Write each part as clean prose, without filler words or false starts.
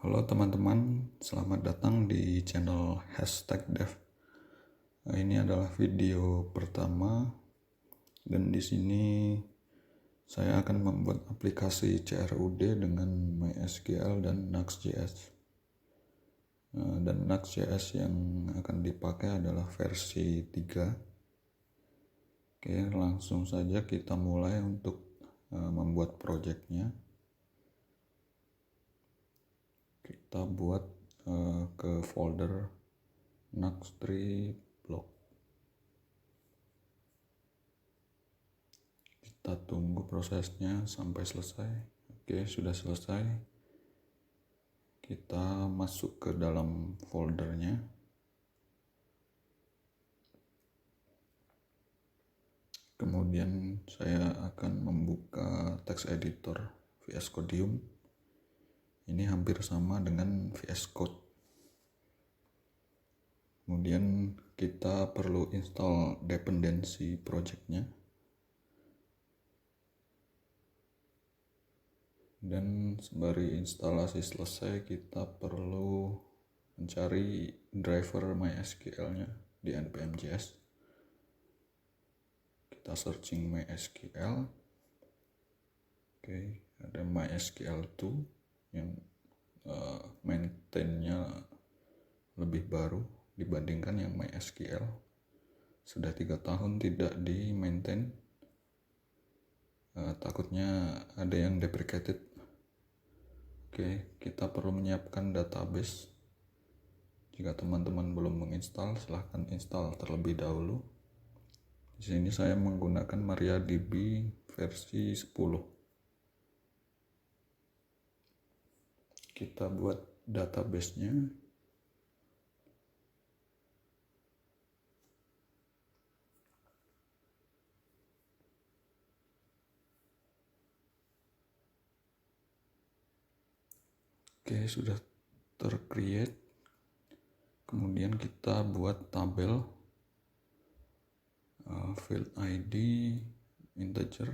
Halo teman-teman, selamat datang di channel #dev. Ini adalah video pertama dan di sini saya akan membuat aplikasi CRUD dengan MySQL dan Nuxt.js. Dan Nuxt.js yang akan dipakai adalah versi 3. Oke, langsung saja kita mulai untuk membuat projectnya. Kita buat ke folder Nuxt3 blog. Kita tunggu prosesnya sampai selesai. Oke, sudah selesai. Kita masuk ke dalam foldernya. Kemudian saya akan membuka text editor VS Codium. Ini hampir sama dengan VS Code. Kemudian kita perlu install dependency projectnya. Dan sembari instalasi selesai, kita perlu mencari driver MySQL-nya di npm.js. Kita searching MySQL. Oke, ada MySQL2 yang maintain-nya lebih baru dibandingkan yang MySQL. Sudah 3 tahun tidak di maintain. Takutnya ada yang deprecated. Oke, kita perlu menyiapkan database. Jika teman-teman belum menginstal, silahkan install terlebih dahulu. Di sini saya menggunakan MariaDB versi 10. Kita buat database-nya. Oke, sudah tercreate. Kemudian kita buat tabel field ID integer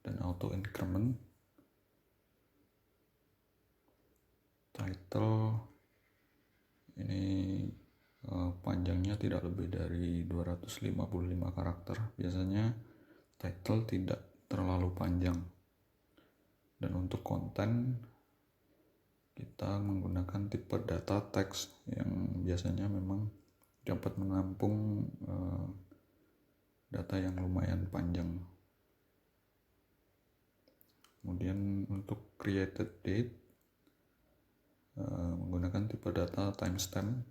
dan auto increment. Title ini panjangnya tidak lebih dari 255 karakter. Biasanya title tidak terlalu panjang. Dan untuk konten kita menggunakan tipe data text yang biasanya memang dapat menampung data yang lumayan panjang. Kemudian untuk created date menggunakan tipe data timestamp.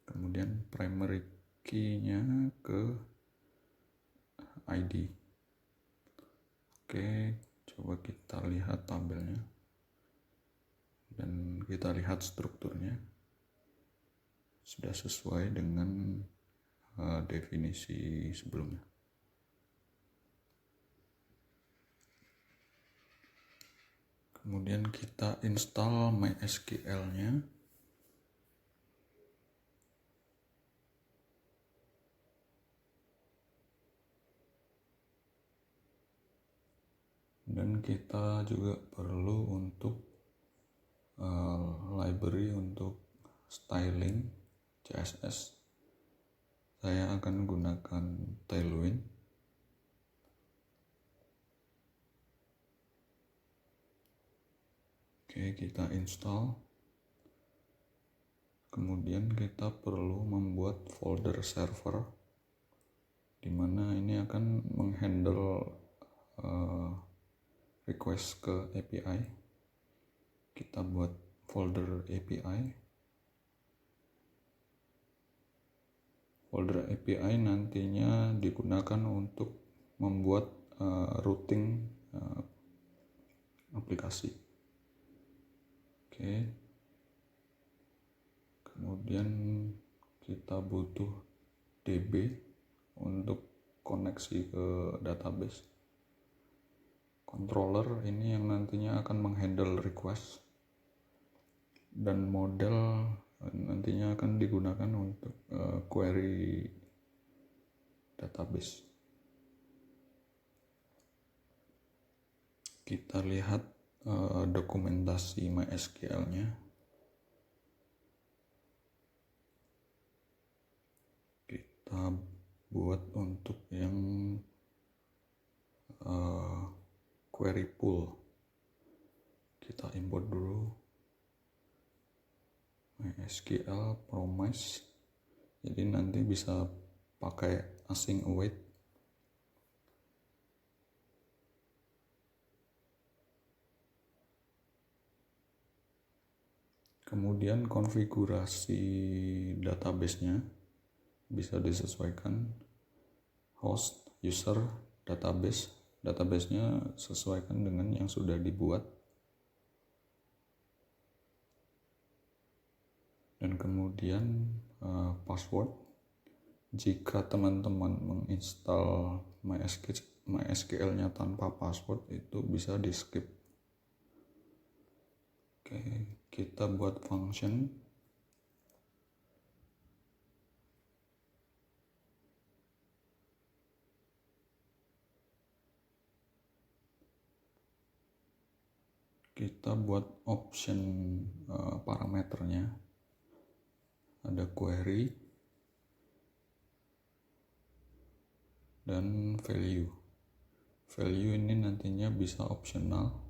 Kemudian primary key-nya ke ID. Oke, coba kita lihat tabelnya dan kita lihat strukturnya sudah sesuai dengan definisi sebelumnya. Kemudian kita install MySQL-nya. Dan kita juga perlu untuk library untuk styling CSS. Saya akan gunakan Tailwind. Oke, kita install. Kemudian kita perlu membuat folder server, di mana ini akan menghandle request ke API. Kita buat folder API. Folder API nantinya digunakan untuk membuat routing aplikasi. Oke. Kemudian kita butuh DB untuk koneksi ke database. Controller ini yang nantinya akan menghandle request. Dan model nantinya akan digunakan untuk query database. Kita lihat dokumentasi MySQL-nya. Kita buat untuk yang query pool. Kita import dulu MySQL promise, jadi nanti bisa pakai async await. Kemudian konfigurasi database-nya bisa disesuaikan, host, user, database-nya sesuaikan dengan yang sudah dibuat. Dan kemudian password, jika teman-teman menginstal MySQL-nya tanpa password itu bisa di skip. Oke, kita buat function. Kita buat option parameternya. Ada query dan value. Value ini nantinya bisa optional,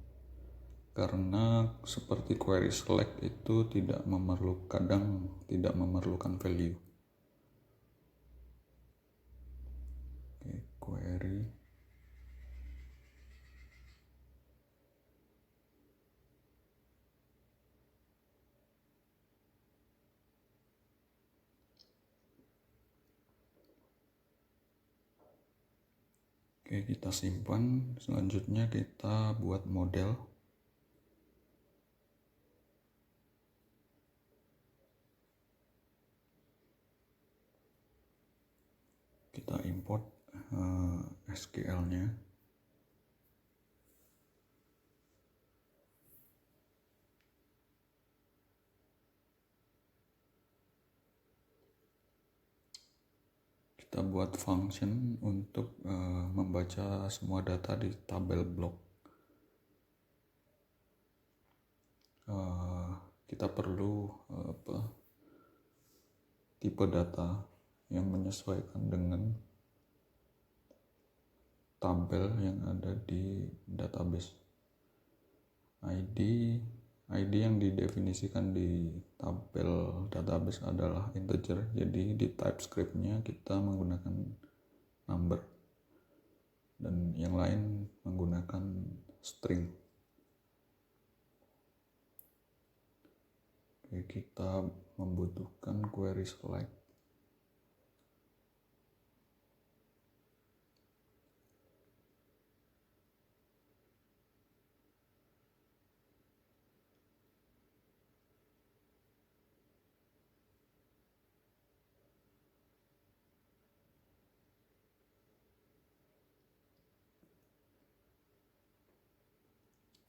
karena seperti query select itu kadang tidak memerlukan value. Oke, query. Oke, kita simpan. Selanjutnya kita buat model. Kita import SQL-nya. Kita buat function untuk membaca semua data di tabel blok. Kita perlu tipe data yang menyesuaikan dengan tabel yang ada di database. ID yang didefinisikan di tabel database adalah integer, jadi di TypeScript-nya kita menggunakan number dan yang lain menggunakan string. Oke, kita membutuhkan query select.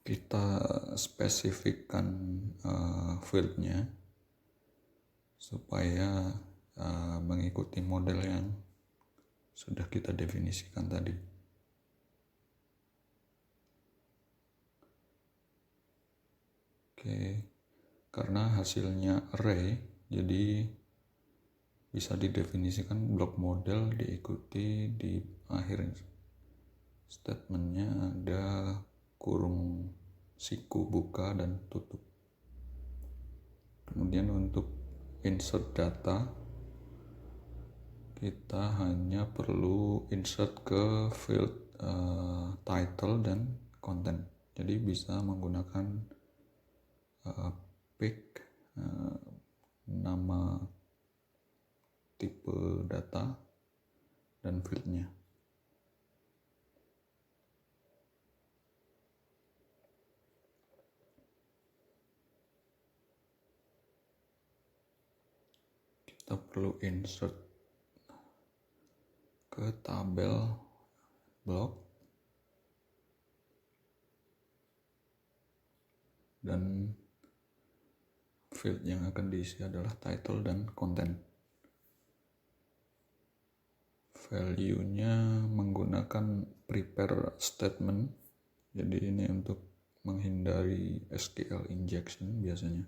Kita spesifikkan fieldnya supaya mengikuti model yang sudah kita definisikan tadi. Oke, karena hasilnya array, jadi bisa didefinisikan blok model diikuti di akhir statementnya ada kurung siku buka dan tutup. Kemudian untuk insert data, kita hanya perlu insert ke field title dan content. Jadi bisa menggunakan pick nama tipe data dan fieldnya. Kita perlu insert ke tabel blok dan field yang akan diisi adalah title dan content. Value-nya menggunakan prepare statement, jadi ini untuk menghindari SQL injection biasanya.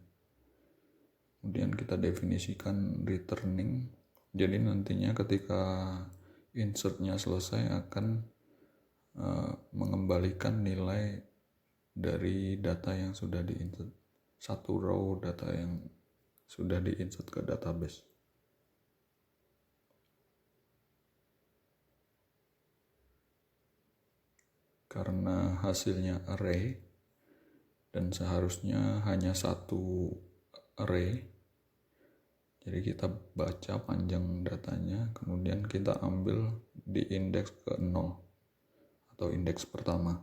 Kemudian kita definisikan returning. Jadi nantinya ketika insertnya selesai akan mengembalikan nilai dari data yang sudah diinsert, satu row data yang sudah diinsert ke database. Karena hasilnya array dan seharusnya hanya satu array, jadi kita baca panjang datanya, kemudian kita ambil di indeks ke 0 atau indeks pertama.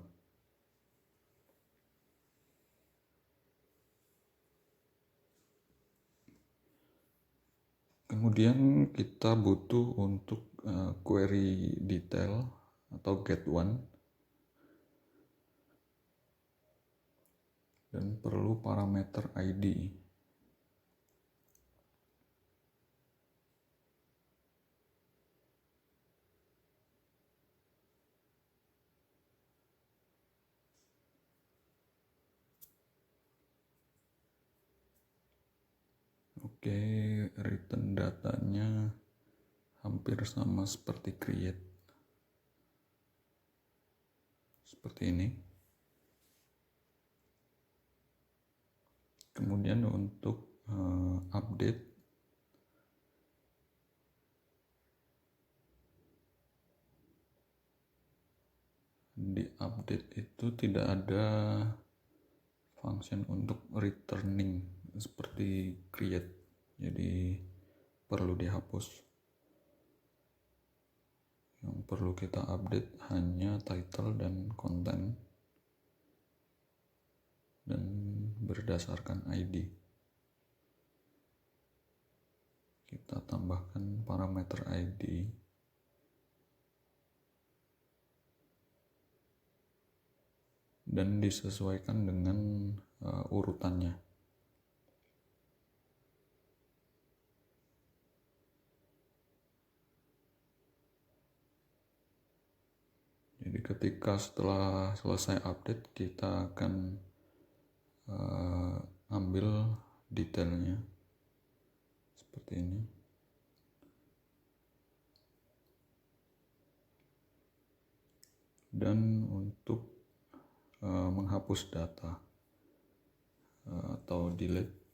Kemudian kita butuh untuk query detail atau get one, dan perlu parameter ID. Oke, return datanya hampir sama seperti create. Seperti ini. Kemudian untuk update, di update itu tidak ada function untuk returning seperti create, jadi perlu dihapus. Yang perlu kita update hanya title dan content, dan berdasarkan ID. Kita tambahkan parameter ID dan disesuaikan dengan urutannya. Jadi ketika setelah selesai update, kita akan ambil detailnya seperti ini. Dan untuk menghapus data atau delete,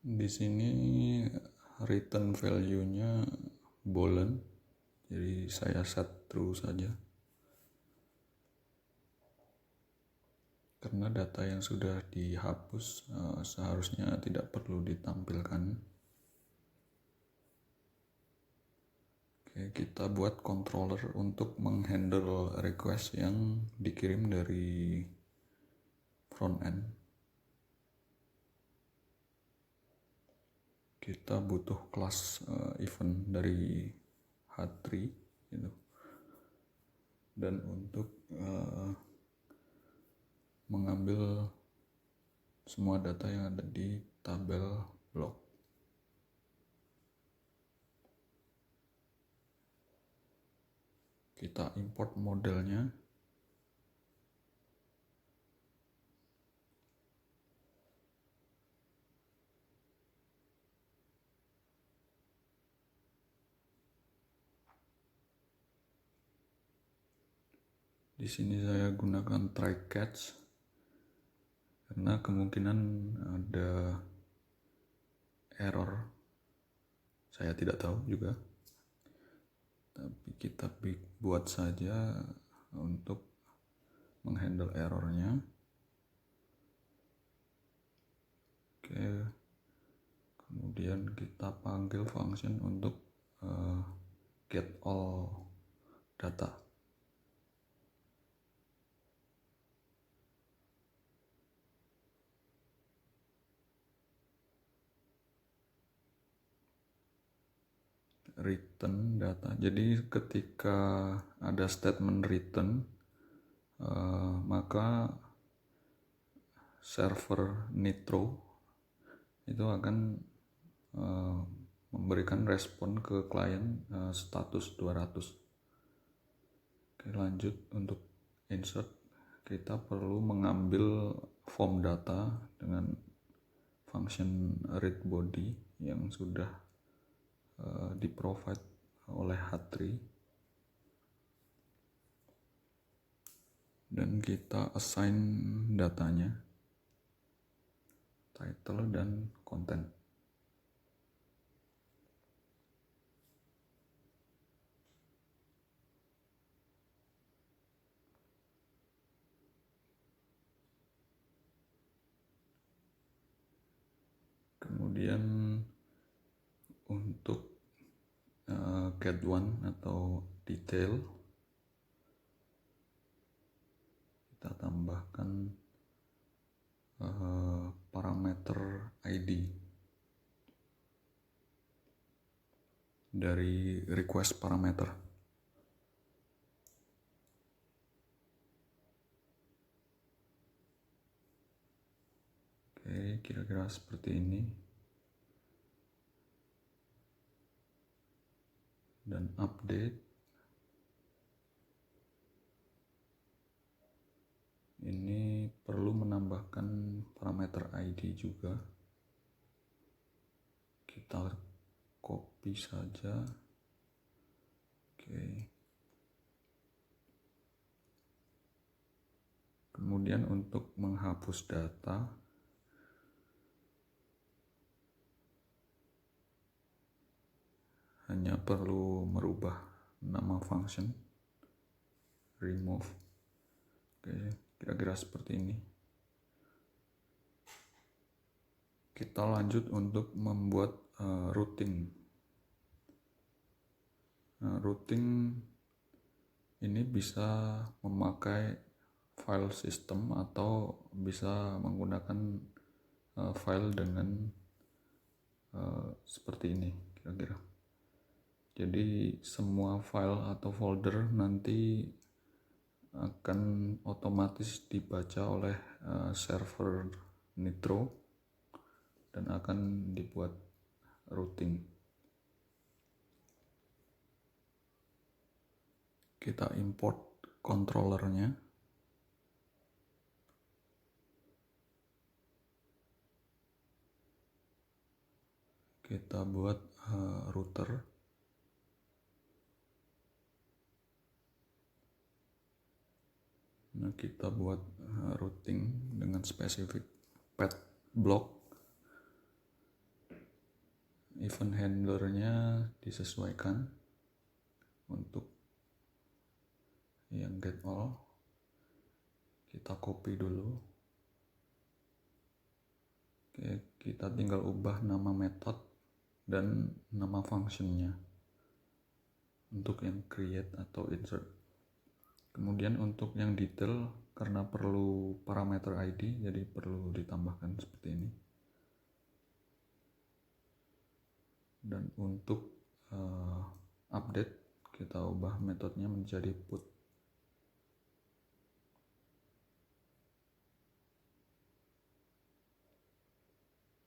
di sini return value-nya boolean, jadi saya set true saja karena data yang sudah dihapus seharusnya tidak perlu ditampilkan. Oke, kita buat controller untuk menghandle request yang dikirim dari front end. Kita butuh kelas event dari H3 gitu. Dan untuk mengambil semua data yang ada di tabel log. Kita import modelnya. Di sini saya gunakan try catch karena kemungkinan ada error. Saya tidak tahu juga. Tapi kita buat saja untuk menghandle errornya. Oke. Kemudian kita panggil function untuk get all data. return data. Jadi ketika ada statement return, maka server Nitro itu akan memberikan respon ke klien status 200. Oke, lanjut. Untuk insert, kita perlu mengambil form data dengan function read body yang sudah di-provide oleh H3, dan kita assign datanya, title dan content. Kemudian untuk get one atau detail, kita tambahkan parameter ID dari request parameter. Oke, kira-kira seperti ini. Dan update, ini perlu menambahkan parameter ID juga. Kita copy saja. Oke. Kemudian untuk menghapus data, hanya perlu merubah nama function, remove. Oke, kira-kira seperti ini. Kita lanjut untuk membuat routing. Routing ini bisa memakai file system atau bisa menggunakan file dengan seperti ini kira-kira. Jadi semua file atau folder nanti akan otomatis dibaca oleh server Nitro dan akan dibuat routing. Kita import controllernya. Kita buat router. Nah, kita buat routing dengan spesifik path block. Event handlernya disesuaikan untuk yang get all. Kita copy dulu. Oke, kita tinggal ubah nama method dan nama functionnya untuk yang create atau insert. Kemudian untuk yang detail, karena perlu parameter ID, jadi perlu ditambahkan seperti ini. Dan untuk update, kita ubah metodenya menjadi put.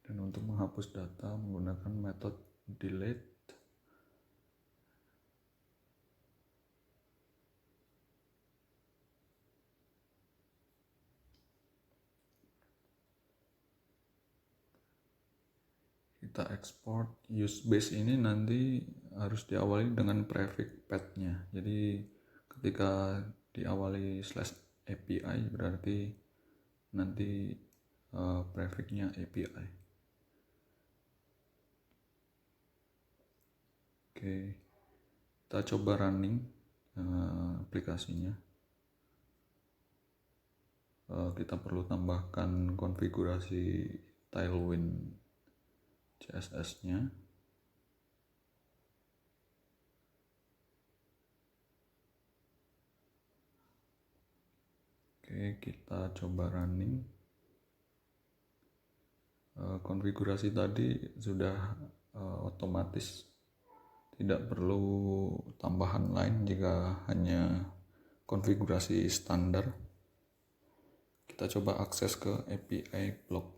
Dan untuk menghapus data menggunakan metode delete. Kita export. Use base ini nanti harus diawali dengan prefix path-nya. Jadi ketika diawali /API berarti nanti prefix-nya API. Oke, kita coba running aplikasinya. Kita perlu tambahkan konfigurasi Tailwind CSS-nya. Oke, kita coba running. Konfigurasi tadi sudah otomatis tidak perlu tambahan lain jika hanya konfigurasi standar. Kita coba akses ke API block.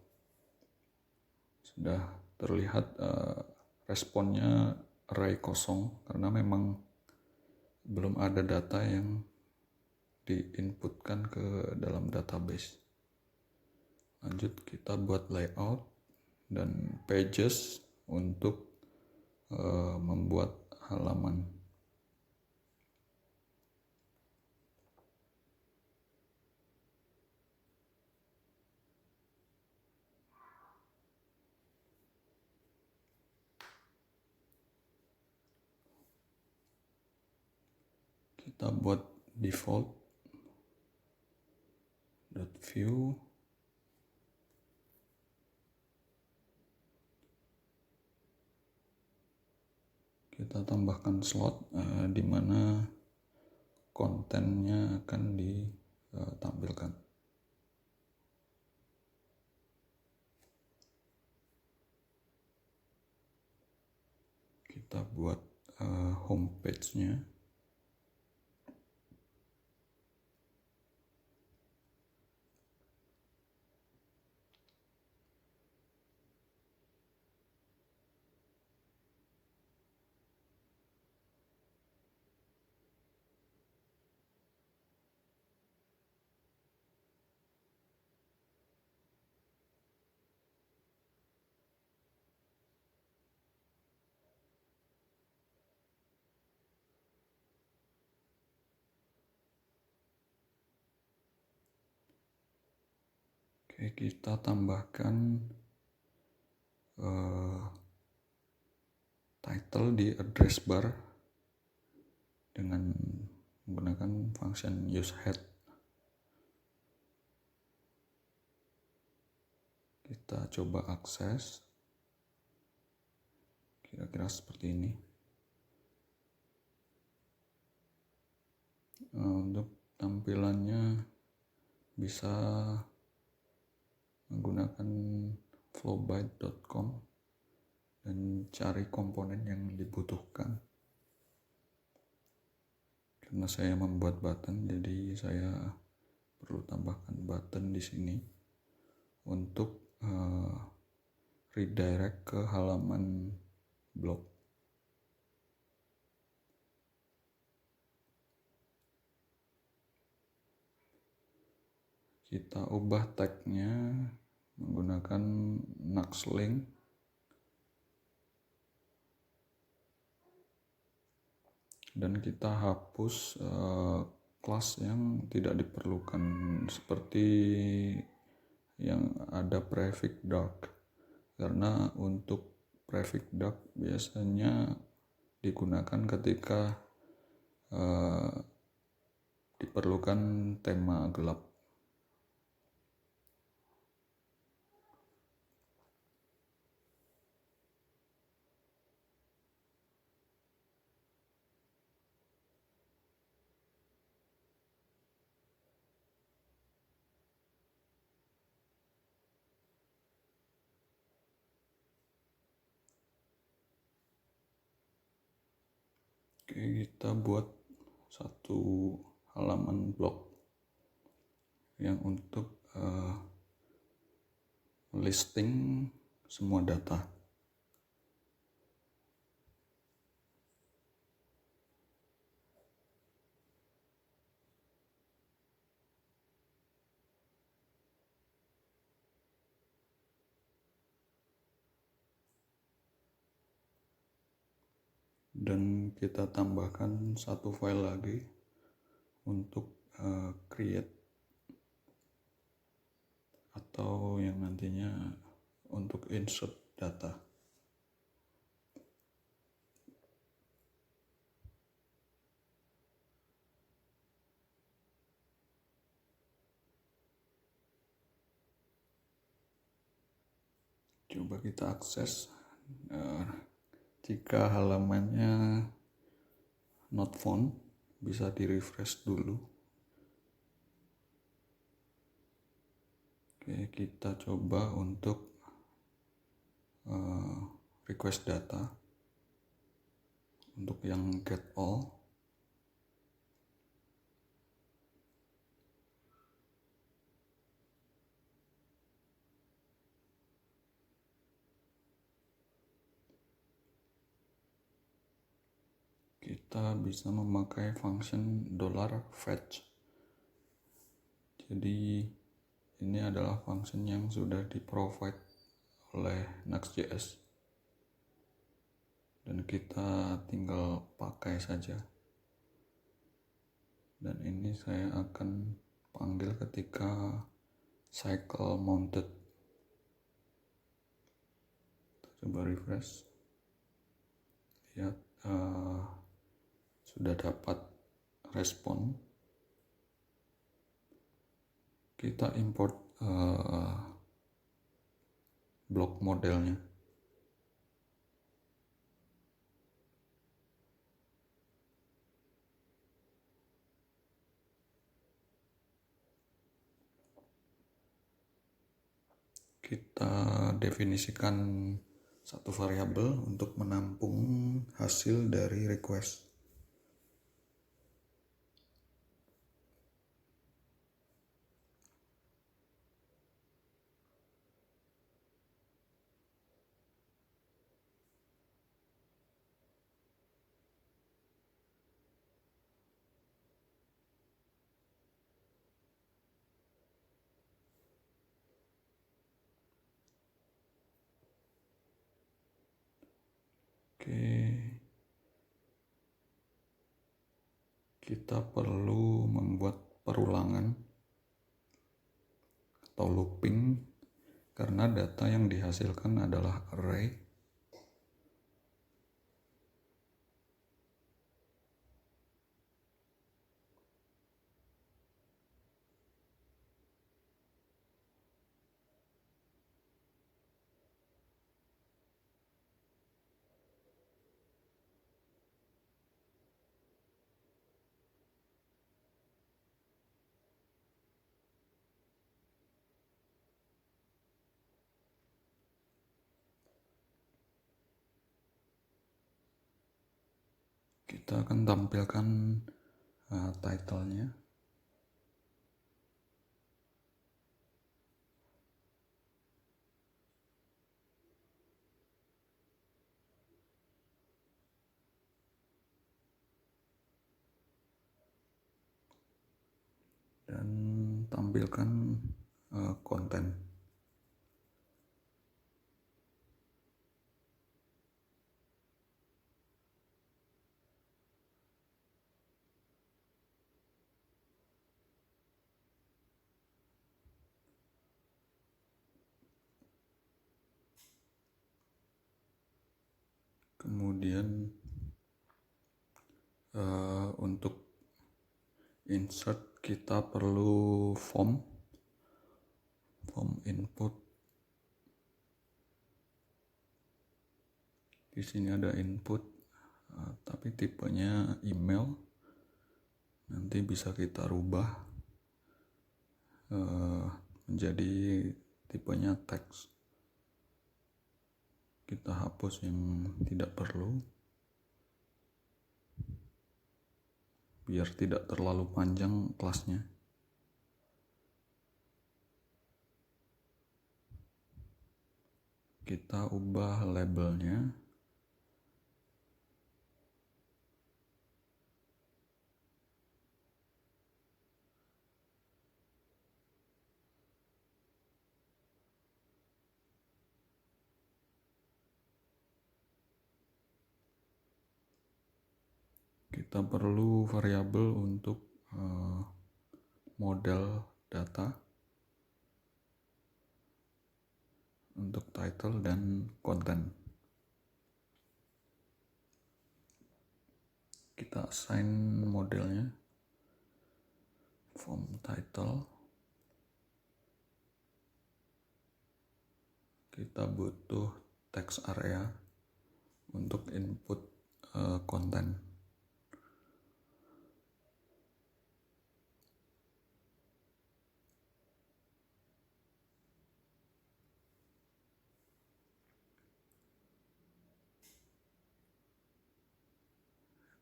Sudah terlihat responnya array kosong karena memang belum ada data yang diinputkan ke dalam database. Lanjut, kita buat layout dan pages untuk membuat halaman. Kita buat default .view. Kita tambahkan slot di mana kontennya akan ditampilkan. Kita buat homepage-nya. Oke, kita tambahkan title di address bar dengan menggunakan function useHead. Kita coba akses, kira-kira seperti ini. Untuk tampilannya bisa menggunakan flowbyte.com dan cari komponen yang dibutuhkan. Karena saya membuat button, jadi saya perlu tambahkan button di sini untuk redirect ke halaman blog. Kita ubah tag-nya menggunakan Nuxlink. Dan kita hapus kelas yang tidak diperlukan seperti yang ada prefix dark. Karena untuk prefix dark biasanya digunakan ketika diperlukan tema gelap. Oke, kita buat satu halaman blog yang untuk listing semua data. Dan kita tambahkan satu file lagi untuk create atau yang nantinya untuk insert data. Coba kita akses. Jika halamannya not found, bisa di refresh dulu. Oke, kita coba untuk request data. untuk yang get all, kita bisa memakai function $fetch. Jadi ini adalah function yang sudah di-provide oleh Next.js dan kita tinggal pakai saja. Dan ini saya akan panggil ketika cycle mounted. Kita coba refresh. Lihat, sudah dapat respon. Kita import blok modelnya. Kita definisikan satu variabel untuk menampung hasil dari request. Oke, kita perlu membuat perulangan atau looping karena data yang dihasilkan adalah array. Kita akan tampilkan title-nya. Dan tampilkan konten. Kemudian untuk insert kita perlu form input. Di sini ada input, tapi tipenya email. Nanti bisa kita rubah menjadi tipenya teks. Kita hapus yang tidak perlu biar tidak terlalu panjang kelasnya. Kita ubah labelnya. Kita perlu variabel untuk model data, untuk title dan konten. Kita assign modelnya, form title. Kita butuh text area untuk input konten.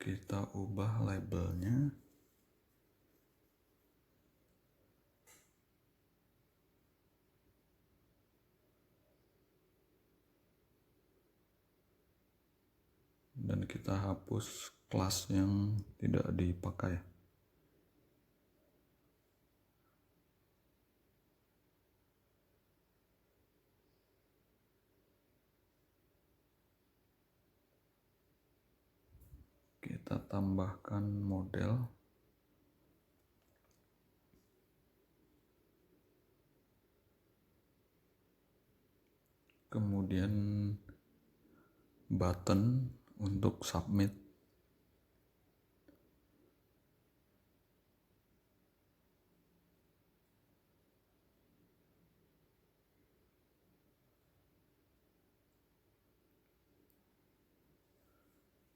kita ubah labelnya. Dan kita hapus kelas yang tidak dipakai. Kita tambahkan model. Kemudian button untuk submit.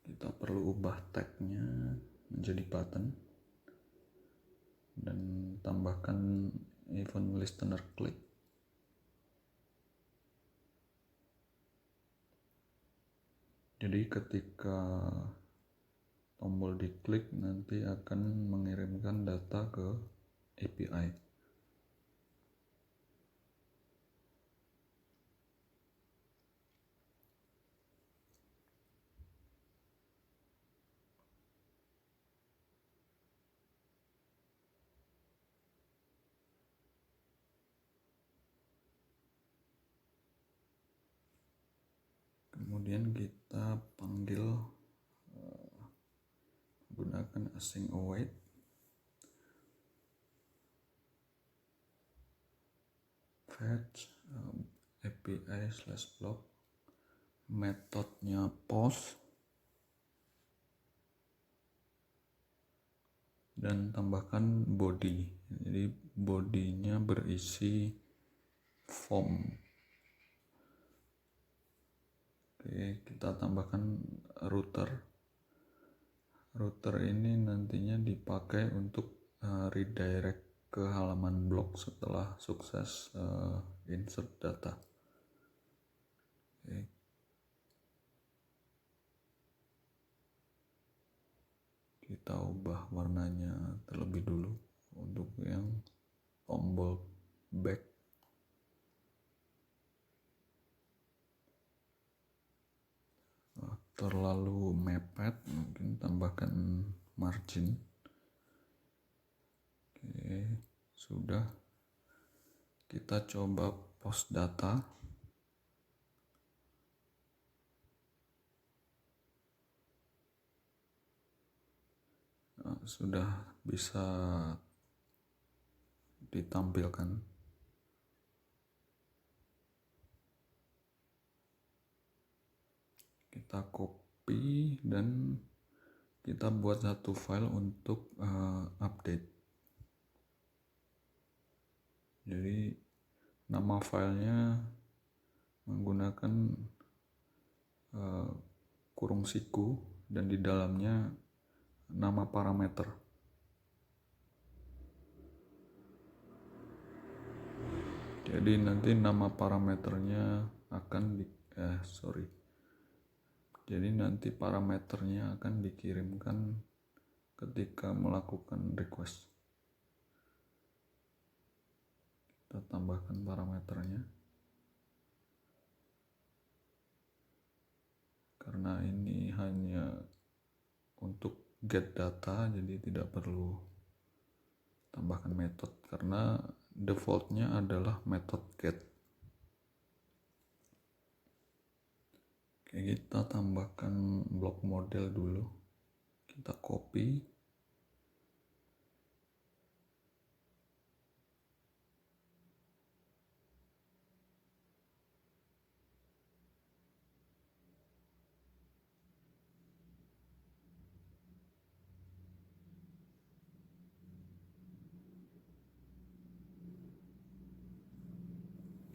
Kita perlu ubah tagnya menjadi button dan tambahkan event listener click. Jadi ketika tombol diklik nanti akan mengirimkan data ke API. Kemudian kita panggil gunakan async await. Fetch API/block, metodenya post, dan tambahkan body. Jadi bodinya berisi form. Oke, kita tambahkan router. Router ini nantinya dipakai untuk redirect ke halaman blog setelah sukses insert data. Oke. Kita ubah warnanya terlebih dulu untuk yang tombol back. Terlalu mepet, mungkin tambahkan margin. Oke, sudah. Kita coba post data. Sudah bisa ditampilkan. Kita copy dan kita buat satu file untuk update. Jadi nama filenya menggunakan kurung siku dan di dalamnya nama parameter. Jadi nanti nama parameternya akan Jadi nanti parameternya akan dikirimkan ketika melakukan request. Kita tambahkan parameternya. Karena ini hanya untuk get data, jadi tidak perlu tambahkan metode karena defaultnya adalah metode get. Oke, kita tambahkan blok model dulu. Kita copy.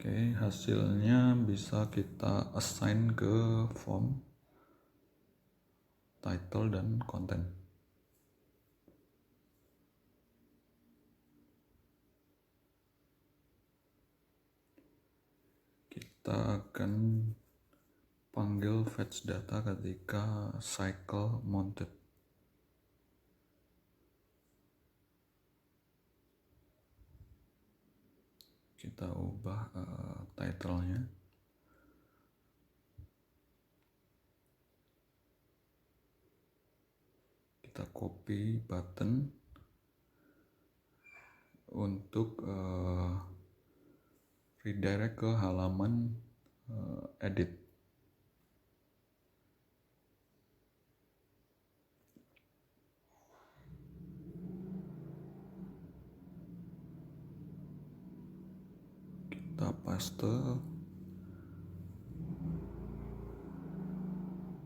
Oke, hasilnya bisa kita assign ke form, title, dan content. Kita akan panggil fetch data ketika cycle mounted. kita ubah title-nya. Kita copy button untuk redirect ke halaman edit. Kita paste,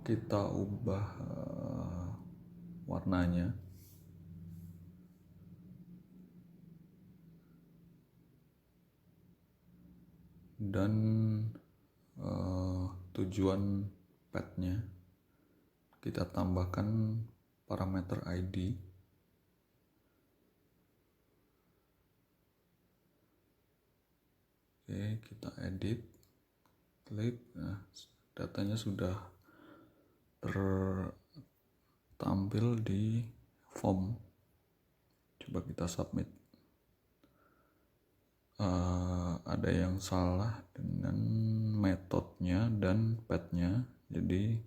kita ubah warnanya, dan tujuan path-nya kita tambahkan parameter ID. Oke, kita edit, klik. Nah, datanya sudah tertampil di form. Coba kita submit. Ada yang salah dengan metodenya dan path-nya. Jadi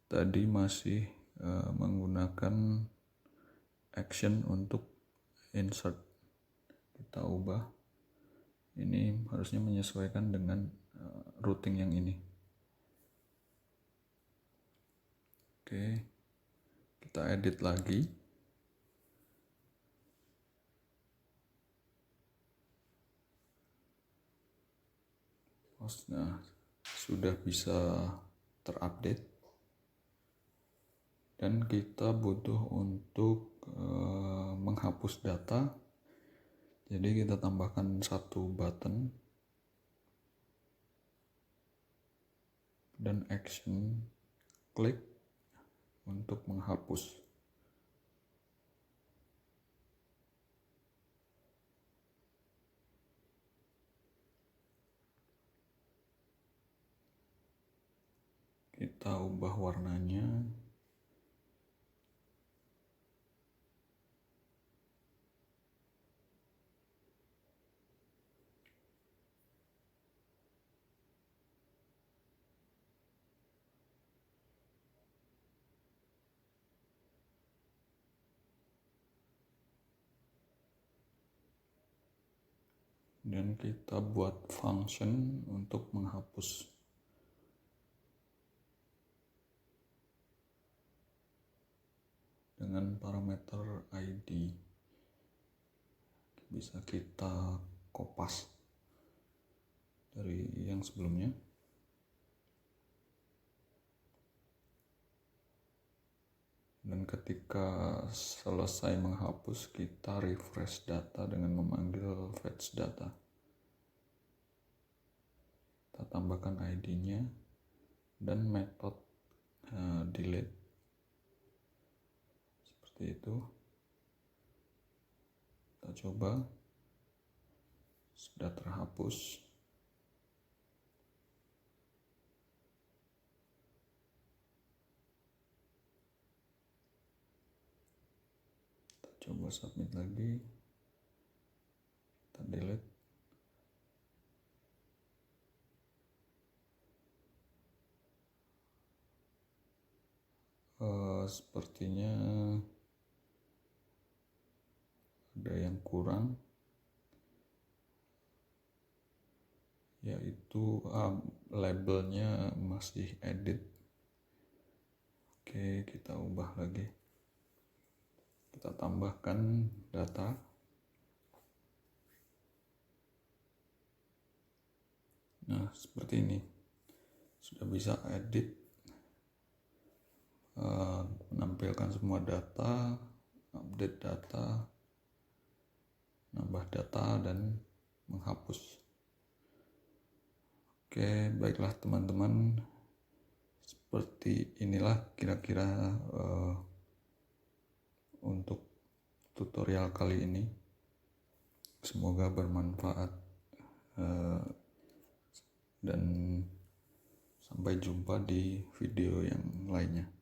tadi masih menggunakan action untuk insert. Kita ubah. Ini harusnya menyesuaikan dengan routing yang ini. Oke, kita edit lagi. Nah, sudah bisa terupdate. Dan kita butuh untuk menghapus data. Jadi kita tambahkan satu button dan action klik untuk menghapus. Kita ubah warnanya. Dan kita buat function untuk menghapus. Dengan parameter ID. Bisa kita kopas dari yang sebelumnya. Dan ketika selesai menghapus, kita refresh data dengan memanggil fetch data. Kita tambahkan ID-nya dan metode delete. Seperti itu. Kita coba. Sudah terhapus. Coba submit lagi, kita delete. Sepertinya ada yang kurang, yaitu labelnya masih edit. Oke, kita ubah lagi. Kita tambahkan data. Nah, seperti ini. Sudah bisa edit, menampilkan semua data, update data, nambah data, dan menghapus. Oke, baiklah teman-teman. Seperti inilah kira-kira untuk tutorial kali ini. Semoga bermanfaat dan sampai jumpa di video yang lainnya.